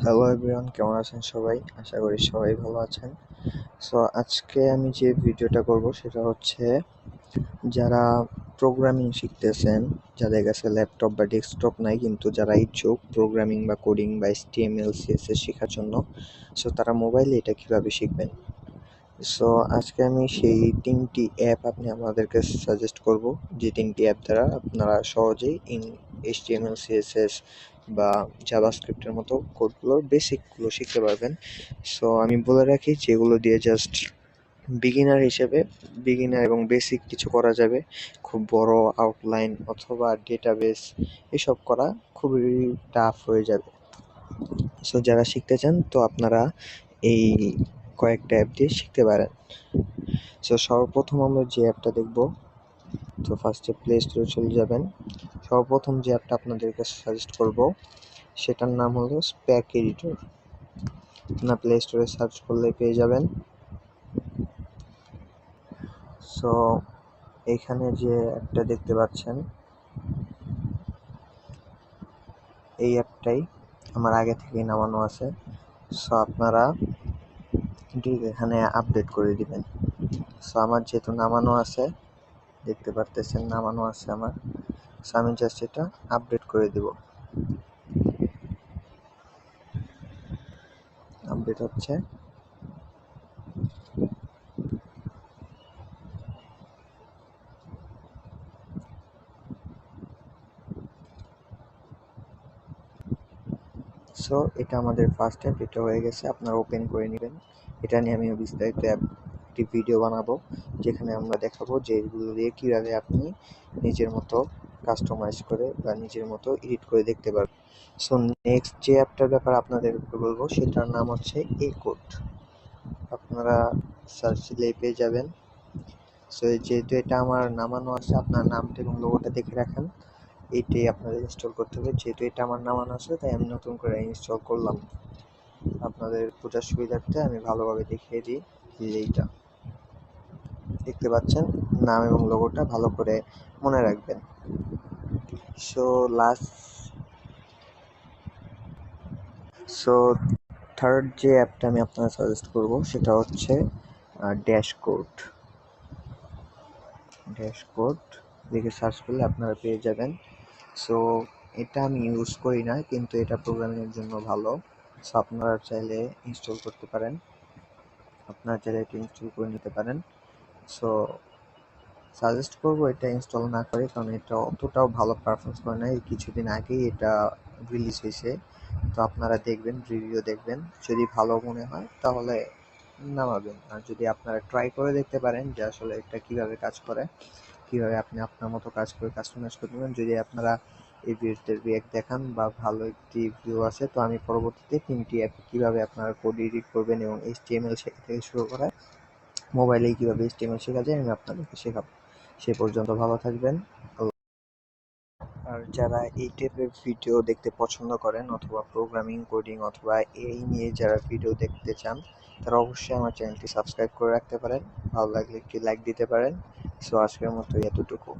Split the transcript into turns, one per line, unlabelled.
Hello everyone, কেমন আছেন সবাই? আশা করি সবাই ভালো আছেন। সো আজকে আমি যে ভিডিওটা করব সেটা হচ্ছে যারা প্রোগ্রামিং শিখতেছেন, যাদের কাছে ল্যাপটপ বা ডেস্কটপ নাই কিন্তু যারা ইচ্ছুক প্রোগ্রামিং বা কোডিং বা HTML CSS শেখার জন্য, সো তারা মোবাইলে এটা কিভাবে শিখবেন। সো আজকে আমি সেই ৩টি অ্যাপ আপনাদেরকে সাজেস্ট করব, যে ৩টি অ্যাপ দ্বারা আপনারা সহজেই HTML CSS বা জাভাস্ক্রিপ্টের মতো কোডগুলোর বেসিকগুলো শিখতে পারবেন। সো আমি বলে রাখি যেগুলো দিয়ে জাস্ট বিগিনার এবং বেসিক কিছু করা যাবে। খুব বড় আউটলাইন অথবা ডেটাবেস এসব করা খুবই টাফ হয়ে যাবে। সো যারা শিখতে চান তো আপনারা এই কয়েকটা অ্যাপ দিয়ে শিখতে পারেন। সো সর্বপ্রথম আমরা যে অ্যাপটা দেখব, তো ফার্স্টে প্লে স্টোরে চলে যাবেন। সর্বপ্রথম যে অ্যাপটা আপনাদেরকে সাজেস্ট করব সেটার নাম হলো স্প্যাক এডিটর। আপনার প্লে স্টোরে সার্চ করলে পেয়ে যাবেন। সো এইখানে যে অ্যাপটা দেখতে পাচ্ছেন, এই অ্যাপটাই আমার আগে থেকেই নামানো আছে। সো আপনারা এখানে আপডেট করে দিবেন। সো আমার যেহেতু নামানো আছে, দেখতে পারতেছেন নামানো আছে আমার, সো আমি জাস্ট এটা আপডেট করে দেব। আপডেট হচ্ছে। সো এটা আমাদের ফার্স্ট অ্যাপ, এটা হয়ে গেছে। আপনারা ওপেন করে নেবেন। এটা নিয়ে আমি বিস্তারিত একটি ভিডিও বানাবো, যেখানে আমরা দেখাবো যে এগুলো দিয়ে কীভাবে আপনি নিজের মতো কাস্টমাইজ করে বা নিজের মতো এডিট করে দেখতে পারবেন। সো নেক্সট যে অ্যাপটার ব্যাপারে আপনাদেরকে বলবো সেটার নাম হচ্ছে কোড। আপনারা সার্চ দিলেই পেয়ে যাবেন। সো যেহেতু এটা আমার নামানো আছে, আপনার নামটা এবং লোগোটা দেখে রাখেন। এইটাই আপনাদের ইনস্টল করতে হবে। যেহেতু এটা আমার নামানো আছে তাই আমি নতুন করে ইনস্টল করলাম। আপনাদের বোঝার সুবিধার্থে আমি ভালোভাবে দেখিয়ে দিই। এইটা দেখতে পাচ্ছেন, নাম এবং লোগোটা ভালো করে মনে রাখবেন। সো থার্ড যে অ্যাপটা আমি আপনাদের সাজেস্ট করব সেটা হচ্ছে ড্যাশবোর্ড। দেখে সার্চ করলে আপনারা পেয়ে যাবেন। সো এটা আমি ইউজ করি না, কিন্তু এটা প্রোগ্রামিংয়ের জন্য ভালো। সো আপনারা চাইলে ইনস্টল করতে পারেন, আপনারা চাইলে এটা ইনস্টল করে নিতে পারেন। সো সাজেস্ট করবো এটা ইনস্টল না করে, কারণ এটা অতটাও ভালো পারফরমেন্স করে না। এই কিছুদিন আগেই এটা রিলিজ হয়েছে, তো আপনারা দেখবেন, রিভিউ দেখবেন, যদি ভালো মনে হয় তাহলে নামাবেন। আর যদি আপনারা ট্রাই করে দেখতে পারেন যে আসলে এটা কীভাবে কাজ করে, কীভাবে আপনি আপনার মতো কাজ করে কাস্টমাইজ করে নেবেন। যদি আপনারা এই ভিডিওতে রিঅ্যাক্ট দেখান বা ভালো একটি ভিউ আসে, তো আমি পরবর্তীতে 3টি অ্যাপ কীভাবে আপনারা কোড এডিট করবেন এবং HTML শেখা থেকে শুরু করে মোবাইলেই কীভাবে HTML শেখা যায় আমি আপনাদেরকে শেখাবো। সে পর্যন্ত ভালো থাকবেন। আর যারা এই টাইপের ভিডিও দেখতে পছন্দ করেন অথবা প্রোগ্রামিং, কোডিং অথবা এই নিয়ে যারা ভিডিও দেখতে চান, তারা অবশ্যই আমার চ্যানেলটি সাবস্ক্রাইব করে রাখতে পারেন। ভালো লাগলে একটি লাইক দিতে পারেন। সো আজকের মতো এতটুকু।